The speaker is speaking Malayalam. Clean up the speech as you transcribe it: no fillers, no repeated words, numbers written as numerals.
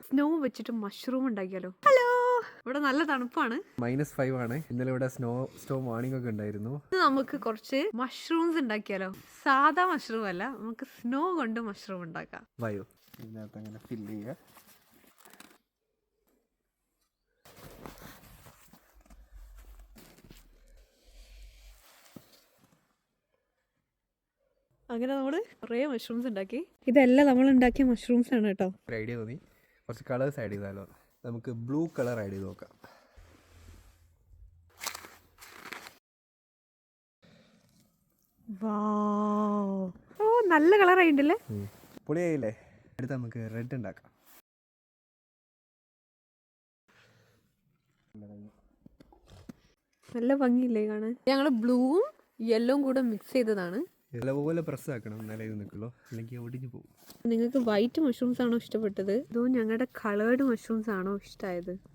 സ്നോ വെച്ചിട്ട് മഷ്റൂം ഉണ്ടാക്കിയാലോ? ഹലോ, ഇവിടെ നല്ല തണുപ്പാണ്. -5 ആണ്. ഇന്നലെ ഇവിടെ സ്നോ വാർണിംഗ് ഒക്കെ ഉണ്ടായിരുന്നു. നമുക്ക് കുറച്ച് മഷ്റൂംസ് ഉണ്ടാക്കിയാലോ? സാധാ മഷ്റൂം അല്ല, നമുക്ക് സ്നോ കൊണ്ട് മഷ്റൂം ഉണ്ടാക്കാം. വയോ ഇതിനകത്ത് അങ്ങനെ ഫില്ല് ചെയ്യുക. അങ്ങനെ നമ്മൾ കുറേ മഷ്റൂംസ് ഉണ്ടാക്കി. ഇതെല്ലാം നമ്മൾ ഉണ്ടാക്കിയ മഷ്റൂംസ് ആണ് കേട്ടോ. ഒരു ഐഡിയ തോന്നി, കുറച്ച് കളേഴ്സ് ആഡ് ചെയ്താലോ? നമുക്ക് ബ്ലൂ കളർ ആഡ് ചെയ്ത് നോക്കാം. ഓ, നല്ല കളറായിണ്ടല്ലേ. പൊളിയായില്ലേ? അടുത്ത് നമുക്ക് റെഡ് ഉണ്ടാക്കാം. നല്ല ഭംഗിയില്ലേ കാണാൻ? ഞങ്ങൾ ബ്ലൂവും യെല്ലോവും കൂടെ മിക്സ് ചെയ്തതാണ്. നല്ലപോലെ പ്രസ് ആക്കണം, എന്നാലേ ഇത് നിൽക്കുള്ളൂ, അല്ലെങ്കിൽ ഒടിഞ്ഞു പോകും. നിങ്ങൾക്ക് വൈറ്റ് മഷ്റൂംസ് ആണോ ഇഷ്ടപ്പെട്ടത്, അതോ ഞങ്ങളുടെ കളേർഡ് മഷ്റൂംസ് ആണോ ഇഷ്ടമായത്?